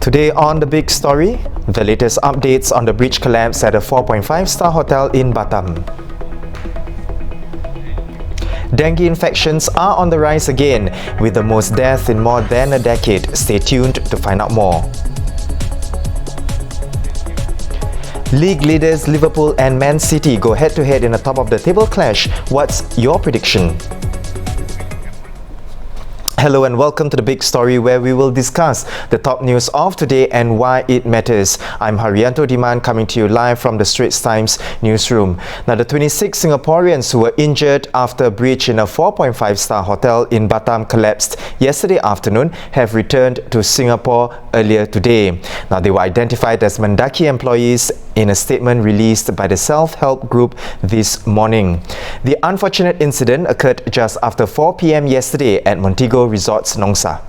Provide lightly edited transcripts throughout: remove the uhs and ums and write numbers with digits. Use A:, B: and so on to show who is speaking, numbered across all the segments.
A: Today on The Big Story, the latest updates on the bridge collapse at a 4.5-star hotel in Batam. Dengue infections are on the rise again, with the most deaths in more than a decade. Stay tuned to find out more. League leaders Liverpool and Man City go head-to-head in a top-of-the-table clash. What's your prediction? Hello and welcome to The Big Story, where we will discuss the top news of today and why it matters. I'm Haryanto Diman, coming to you live from the Straits Times newsroom. Now, the 26 Singaporeans who were injured after a breach in a 4.5-star hotel in Batam collapsed yesterday afternoon have returned to Singapore earlier today. Now, they were identified as Mendaki employees in a statement released by the self-help group this morning. The unfortunate incident occurred just after 4 p.m. yesterday at Montego Resorts, Nongsa.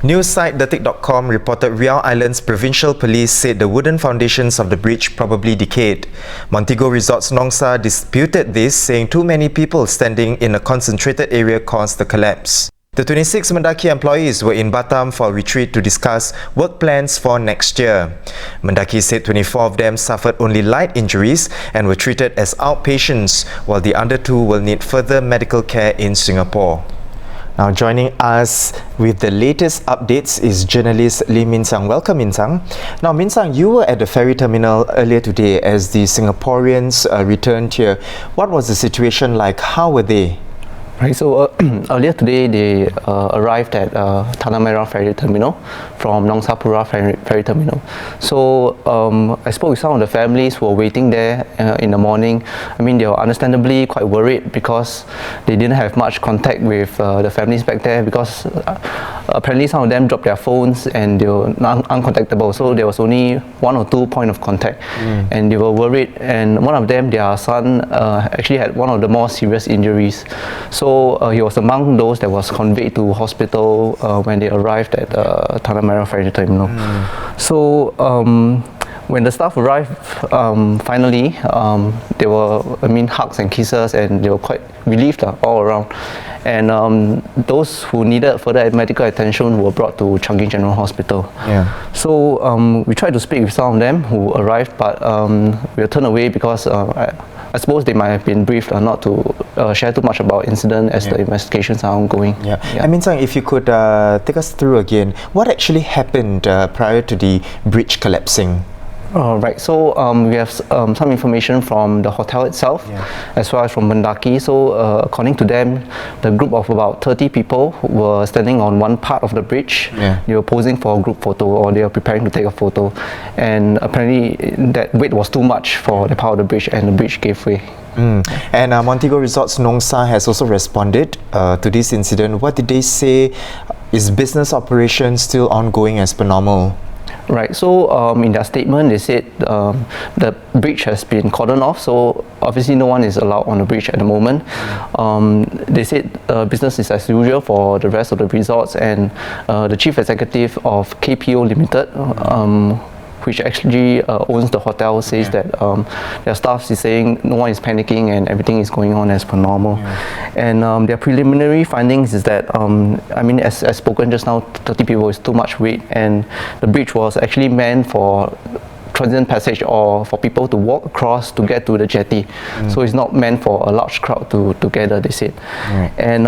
A: News site Detik.com reported Riau Islands Provincial Police said the wooden foundations of the bridge probably decayed. Montego Resorts Nongsa disputed this, saying too many people standing in a concentrated area caused the collapse. The 26 Mendaki employees were in Batam for a retreat to discuss work plans for next year. Mendaki said 24 of them suffered only light injuries and were treated as outpatients, while the other 2 will need further medical care in Singapore. Now, joining us with the latest updates is journalist Lee Min Sang. Welcome, Min Sang. Now, Min Sang, you were at the ferry terminal earlier today as the Singaporeans returned here. What was the situation like? How were they?
B: Right, so earlier today they arrived at Tanah Merah ferry terminal from Nong Sapura ferry terminal. So I spoke with some of the families who were waiting there in the morning. I mean, they were understandably quite worried because they didn't have much contact with the families back there, because apparently some of them dropped their phones and they were uncontactable. So there was only 1 or 2 points of contact, and they were worried. And one of them, their son, actually had one of the more serious injuries. So he was among those that was conveyed to hospital when they arrived at Tanah Merah ferry terminal. So when the staff arrived, finally, they were, hugs and kisses, and they were quite relieved all around. And those who needed further medical attention were brought to Changi General Hospital. So we tried to speak with some of them who arrived, but we were turned away because I suppose they might have been briefed not to share too much about incident as the investigations are ongoing.
A: I mean, Sang, if you could take us through again, what actually happened prior to the bridge collapsing?
B: Right, so we have some information from the hotel itself, as well as from Mendaki. So according to them, the group of about 30 people were standing on one part of the bridge. They were posing for a group photo, or they were preparing to take a photo, and apparently that weight was too much for the part of the bridge, and the bridge gave way.
A: And Montego Resorts Nongsa has also responded to this incident. What did they say? Is business operations still ongoing as per normal?
B: Right, so in their statement they said the bridge has been cordoned off, so obviously no one is allowed on the bridge at the moment. They said business is as usual for the rest of the resorts, and the chief executive of KPO Limited, which actually owns the hotel, says that their staff is saying no one is panicking and everything is going on as per normal. And their preliminary findings is that, as spoken just now, 30 people is too much weight, and the bridge was actually meant for transient passage or for people to walk across to get to the jetty. So it's not meant for a large crowd to gather, they said. And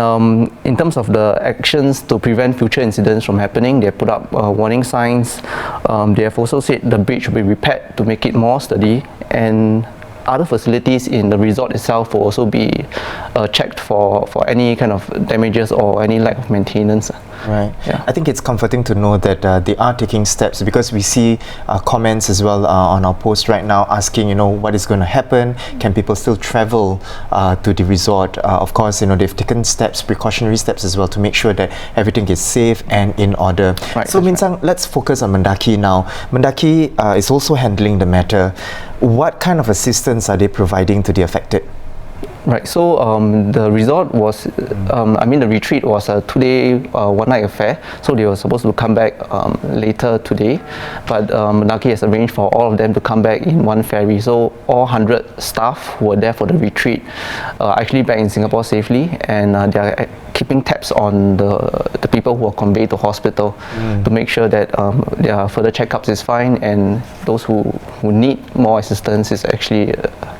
B: in terms of the actions to prevent future incidents from happening, they put up warning signs. They have also said the bridge will be repaired to make it more sturdy, and other facilities in the resort itself will also be checked for any kind of damages or any lack of maintenance.
A: Right. I think it's comforting to know that they are taking steps, because we see comments as well on our post right now asking, what is going to happen? Can people still travel to the resort? Of course, they've taken steps, precautionary steps as well, to make sure that everything is safe and in order. So, Min Sang, let's focus on Mendaki now. Mendaki is also handling the matter. What kind of assistance are they providing to the affected?
B: Right, so the resort was, the retreat was a 2-day, 1-night affair. So they were supposed to come back later today, but Mendaki has arranged for all of them to come back in one ferry. So all 100 staff who were there for the retreat are actually back in Singapore safely, and they are keeping tabs on the people who are conveyed to hospital to make sure that their further checkups is fine, and those who need more assistance is actually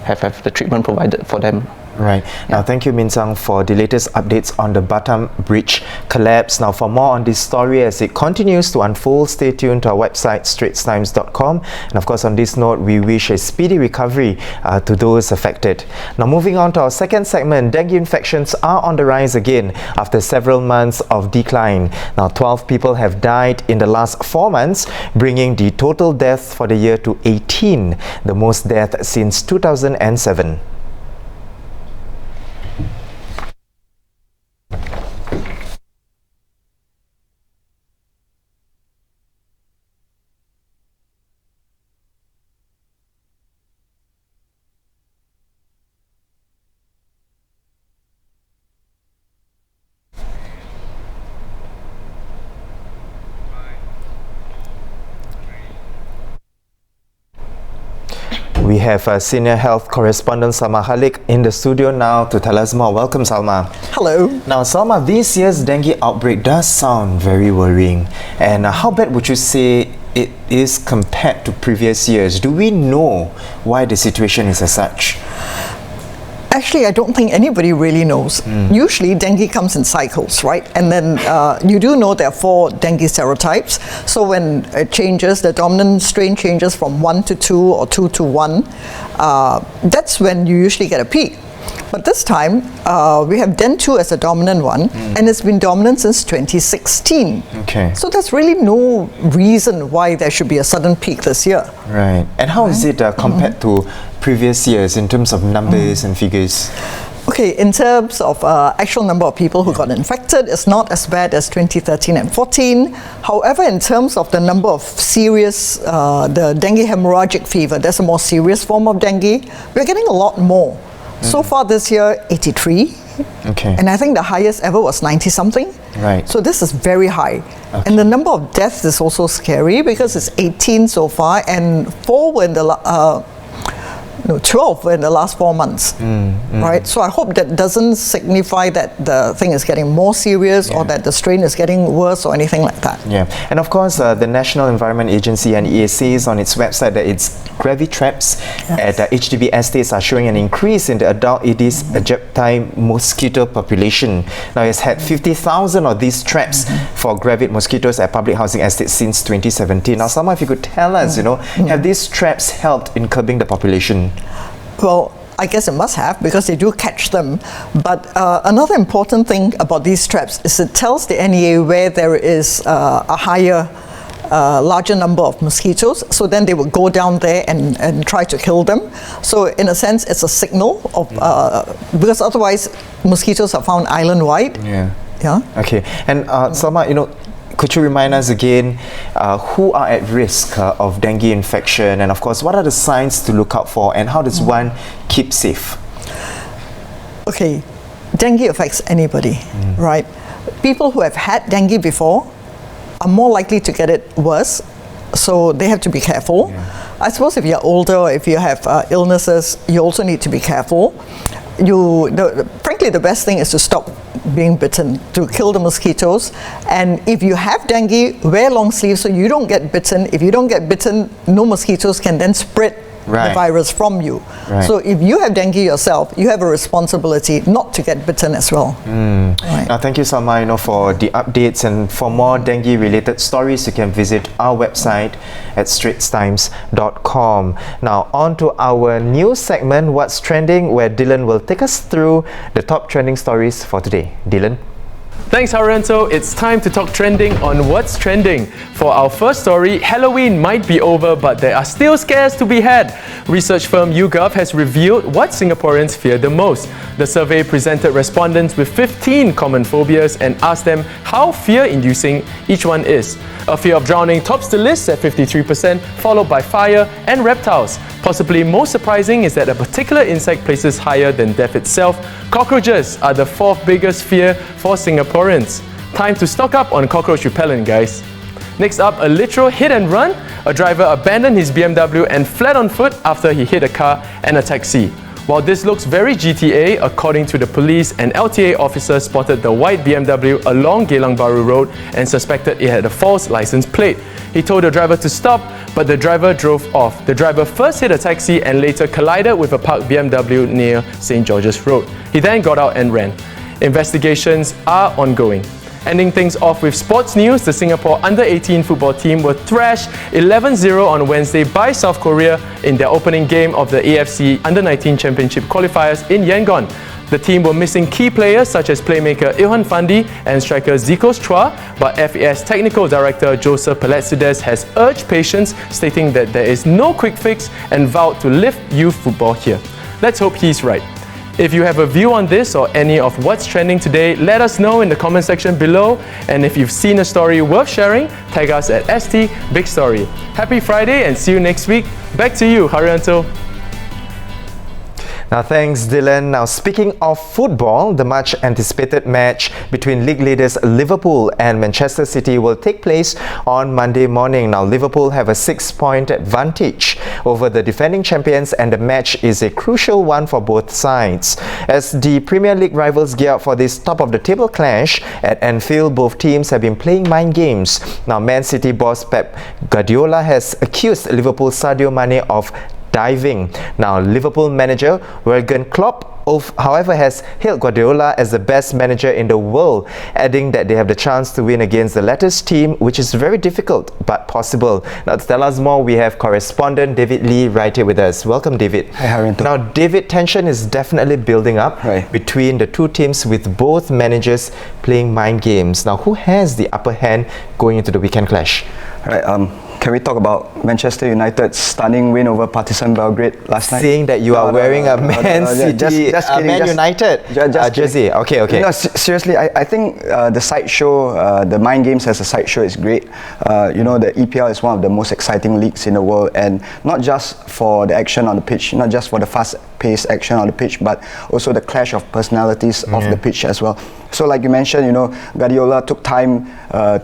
B: have the treatment provided for them.
A: Right. Now, thank you, Min Sang, for the latest updates on the Batam Bridge collapse. Now, for more on this story as it continues to unfold, stay tuned to our website, straitstimes.com. And of course, on this note, we wish a speedy recovery to those affected. Now, moving on to our second segment, dengue infections are on the rise again after several months of decline. Now, 12 people have died in the last 4 months, bringing the total deaths for the year to 18, the most deaths since 2007. We have senior health correspondent Salma Halik in the studio now to tell us more. Welcome, Salma.
C: Hello.
A: Now, Salma, this year's dengue outbreak does sound very worrying. And how bad would you say it is compared to previous years? Do we know why the situation is as such?
C: Actually, I don't think anybody really knows. Usually, dengue comes in cycles, right? And then you do know there are 4 dengue serotypes. So when it changes, the dominant strain changes from 1 to 2 or 2 to 1, that's when you usually get a peak. But this time, we have Den2 as a dominant one, and it's been dominant since 2016.
A: Okay.
C: So there's really no reason why there should be a sudden peak this year.
A: Right. And how is it compared to previous years in terms of numbers and figures?
C: Okay, in terms of actual number of people who got infected, it's not as bad as 2013 and 14. However, in terms of the number of serious, the dengue hemorrhagic fever, that's a more serious form of dengue, we're getting a lot more. So far this year, 83.
A: Okay.
C: And I think the highest ever was 90 something.
A: Right.
C: So this is very high.
A: Okay.
C: And the number of deaths is also scary because it's 18 so far, and 4 were in the 12 were in the last 4 months, right? So I hope that doesn't signify that the thing is getting more serious or that the strain is getting worse or anything like that.
A: Yeah, and of course, the National Environment Agency and EA says on its website that its gravity traps at HDB estates are showing an increase in the adult Aedes aegypti mosquito population. Now, it's had 50,000 of these traps for gravid mosquitoes at public housing estates since 2017. Now, Salma, if you could tell us, have these traps helped in curbing the population?
C: Well, I guess it must have, because they do catch them. But another important thing about these traps is it tells the NEA where there is a higher, larger number of mosquitoes. So then they will go down there and try to kill them. So in a sense, it's a signal of because otherwise mosquitoes are found island-wide.
A: Yeah.
C: Yeah.
A: Okay. And Salma, could you remind us again who are at risk of dengue infection, and of course, what are the signs to look out for, and how does one keep safe?
C: Okay, dengue affects anybody, right? People who have had dengue before are more likely to get it worse, so they have to be careful. Yeah. I suppose if you're older or if you have illnesses, you also need to be careful. Frankly, the best thing is to stop being bitten, to kill the mosquitoes. And if you have dengue, wear long sleeves so you don't get bitten. If you don't get bitten, no mosquitoes can then spread the virus from you. Right. So if you have dengue yourself, you have a responsibility not to get bitten as well. Right.
A: Now, thank you, Salma, for the updates, and for more dengue-related stories, you can visit our website at straitstimes.com. Now, on to our news segment, What's Trending, where Dylan will take us through the top trending stories for today. Dylan?
D: Thanks, Haryanto. It's time to talk trending on What's Trending. For our first story, Halloween might be over, but there are still scares to be had. Research firm YouGov has revealed what Singaporeans fear the most. The survey presented respondents with 15 common phobias and asked them how fear-inducing each one is. A fear of drowning tops the list at 53%, followed by fire and reptiles. Possibly most surprising is that a particular insect places higher than death itself. Cockroaches are the 4th biggest fear for Singaporeans. Time to stock up on cockroach repellent, guys. Next up, a literal hit and run. A driver abandoned his BMW and fled on foot after he hit a car and a taxi. While this looks very GTA, according to the police, an LTA officer spotted the white BMW along Geylang Bahru Road and suspected it had a false license plate. He told the driver to stop, but the driver drove off. The driver first hit a taxi and later collided with a parked BMW near St. George's Road. He then got out and ran. Investigations are ongoing. Ending things off with sports news, the Singapore under-18 football team were thrashed 11-0 on Wednesday by South Korea in their opening game of the AFC Under-19 Championship qualifiers in Yangon. The team were missing key players such as playmaker Ilhan Fandi and striker Zikos Chua, but FAS Technical Director Joseph Palacides has urged patience, stating that there is no quick fix and vowed to lift youth football here. Let's hope he's right. If you have a view on this or any of what's trending today, let us know in the comment section below. And if you've seen a story worth sharing, tag us at ST Big Story. Happy Friday and see you next week. Back to you, Haryanto.
A: Now, thanks, Dylan. Now, speaking of football, the much anticipated match between league leaders Liverpool and Manchester City will take place on Monday morning. Now, Liverpool have a 6-point advantage over the defending champions, and the match is a crucial one for both sides. As the Premier League rivals gear up for this top-of-the-table clash at Anfield, both teams have been playing mind games. Now, Man City boss Pep Guardiola has accused Liverpool's Sadio Mane of diving. Now, Liverpool manager Jurgen Klopp, however, has hailed Guardiola as the best manager in the world, adding that they have the chance to win against the latter's team, which is very difficult but possible. Now, to tell us more, we have correspondent David Lee right here with us. Welcome, David.
E: Hi, Haryanto.
A: Now, David, tension is definitely building up between the two teams, with both managers playing mind games. Now, who has the upper hand going into the weekend clash?
E: Can we talk about Manchester United's stunning win over Partizan Belgrade last night?
A: Seeing that you are wearing a Man City, Man United jersey. Okay.
E: No, seriously, I think the sideshow, the mind games as a sideshow is great. The EPL is one of the most exciting leagues in the world, and not just for the action on the pitch, not just for the fast-paced action on the pitch, but also the clash of personalities of the pitch as well. So, like you mentioned, Guardiola took time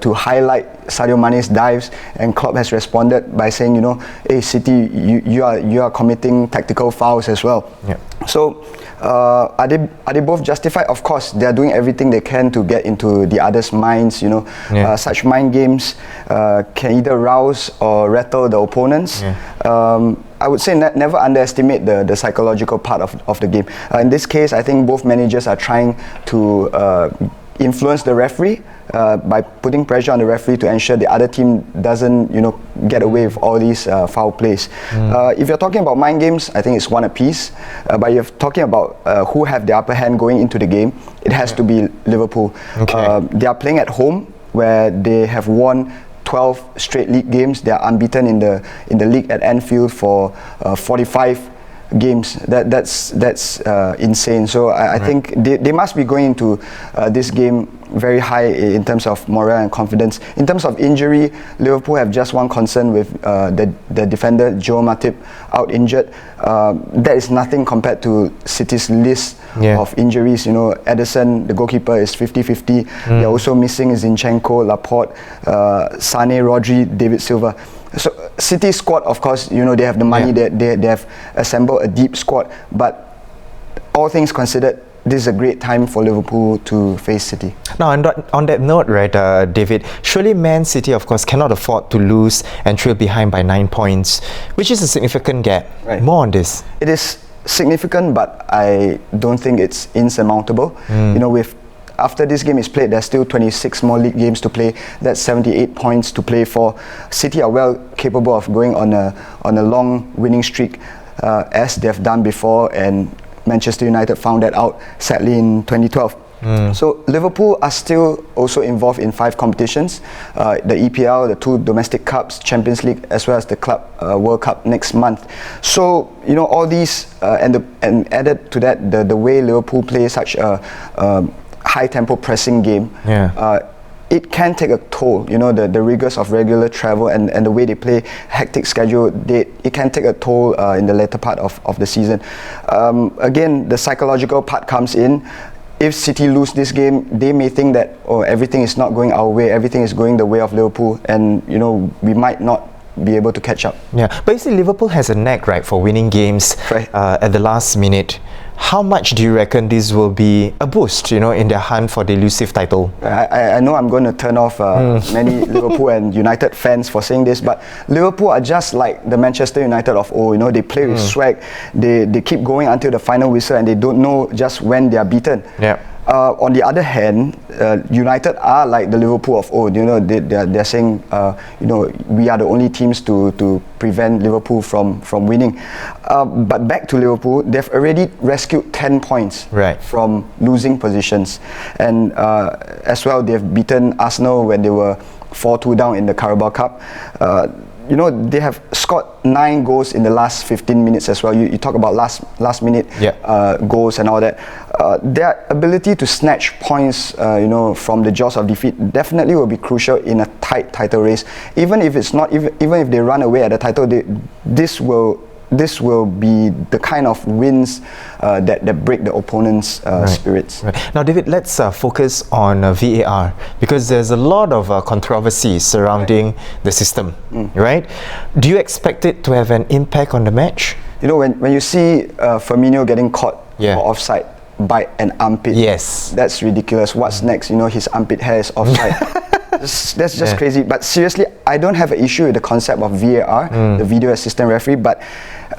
E: to highlight Sadio Mane's dives, and Klopp has responded by saying, hey, City, you are committing tactical fouls as well.
A: Yeah.
E: So, are they both justified? Of course, they are doing everything they can to get into the other's minds. Such mind games can either rouse or rattle the opponents. I would say never underestimate the psychological part of the game. In this case, I think both managers are trying to influence the referee by putting pressure on the referee to ensure the other team doesn't, get away with all these foul plays. If you're talking about mind games, I think it's one apiece. But if you're talking about who have the upper hand going into the game, it has to be Liverpool. They are playing at home, where they have won 12 straight league games. They are unbeaten in the league at Anfield for 45 games. That's insane. So I think they must be going into this game very high in terms of morale and confidence. In terms of injury, Liverpool have just one concern with the defender Joe Matip out injured. That is nothing compared to City's list of injuries. Edison, the goalkeeper, is 50-50. They're also missing Zinchenko, Laporte, Sane, Rodri, David Silva. So City squad, of course, they have the money. They have assembled a deep squad. But all things considered, this is a great time for Liverpool to face City.
A: Now, on that note, David, surely Man City, of course, cannot afford to lose and trail behind by 9 points, which is a significant gap. More on this.
E: It is significant, but I don't think it's insurmountable. After this game is played, there's still 26 more league games to play. That's 78 points to play for. City are well capable of going on a long winning streak, as they've done before, and Manchester United found that out, sadly, in 2012. So Liverpool are still also involved in 5 competitions: the EPL, the 2 domestic cups, Champions League, as well as the Club World Cup next month. So all these and added to that, the way Liverpool play such a high tempo pressing game, it can take a toll. The rigors of regular travel and the way they play, hectic schedule, it can take a toll in the later part of the season. Again, the psychological part comes in. If City lose this game, they may think that everything is not going our way, everything is going the way of Liverpool, and we might not be able to catch up.
A: Yeah, but you see, Liverpool has a knack, right, for winning games
E: Right.
A: At the last minute. How much do you reckon this will be a boost, in their hunt for the elusive title?
E: I know I'm going to turn off many Liverpool and United fans for saying this, but Liverpool are just like the Manchester United of old. They play with swag. They keep going until the final whistle, and they don't know just when they are beaten.
A: Yeah.
E: On the other hand, United are like the Liverpool of old. They're saying, we are the only teams to prevent Liverpool from winning. But back to Liverpool, they've already rescued 10 points from losing positions, and as well they've beaten Arsenal when they were 4-2 down in the Carabao Cup. They have scored 9 goals in the last 15 minutes as well. You talk about last minute goals and all that. Their ability to snatch points, from the jaws of defeat definitely will be crucial in a tight title race. Even if it's not, even if they run away at the title, this will be the kind of wins that break the opponent's spirits.
A: Right. Now, David, let's focus on VAR, because there's a lot of controversy surrounding the system, right? Do you expect it to have an impact on the match?
E: When you see Firmino getting caught for offside by an armpit, that's ridiculous. What's next? His armpit hair is offside. That's just crazy. But seriously, I don't have an issue with the concept of VAR, the video assistant referee, but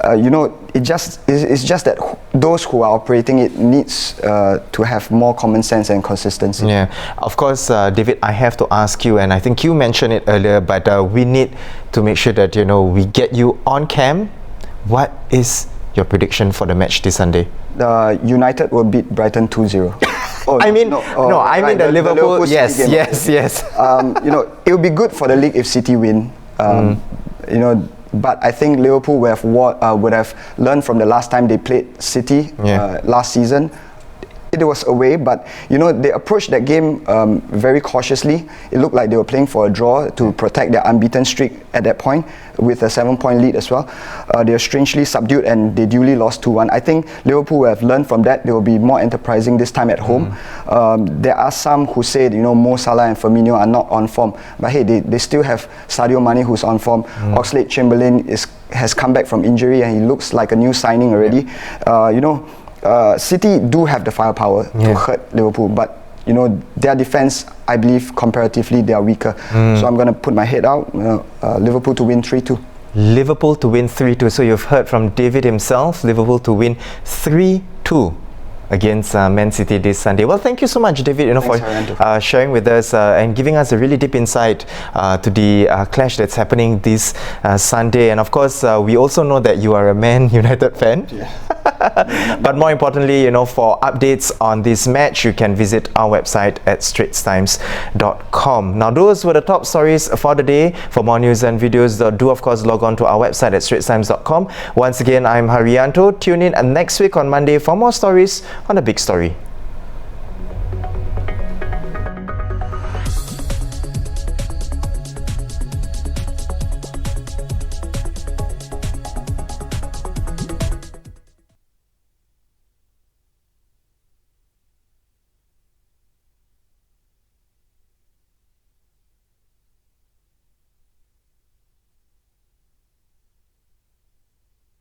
E: it's just that those who are operating it needs to have more common sense and consistency.
A: Yeah, of course, David, I have to ask you, and I think you mentioned it earlier, but we need to make sure that we get you on cam. What is your prediction for the match this Sunday?
E: United will beat Brighton 2-0.
A: I mean the Liverpool. Yes.
E: It would be good for the league if City win. But I think Liverpool would have learned from the last time they played City last season. It was away, but they approached that game very cautiously. It looked like they were playing for a draw to protect their unbeaten streak at that point, with a 7-point lead as well. They were strangely subdued and they duly lost 2-1. I think Liverpool will have learned from that. They will be more enterprising this time at home. There are some who say Mo Salah and Firmino are not on form, but hey, they still have Sadio Mane who's on form. Oxlade-Chamberlain has come back from injury and he looks like a new signing already. City do have the firepower to hurt Liverpool, but their defense, I believe, comparatively they are weaker. So I'm going to put my head out. Liverpool to win 3-2.
A: Liverpool to win 3-2. So you've heard from David himself, Liverpool to win 3-2 against Man City this Sunday. Well, thank you so much, David, for sharing with us and giving us a really deep insight to the clash that's happening this Sunday. And of course, we also know that you are a Man United fan. But more importantly, for updates on this match, you can visit our website at straitstimes.com. Now, those were the top stories for the day. For more news and videos, do of course log on to our website at straitstimes.com. Once again, I'm Haryanto. Tune in next week on Monday for more stories on The Big Story.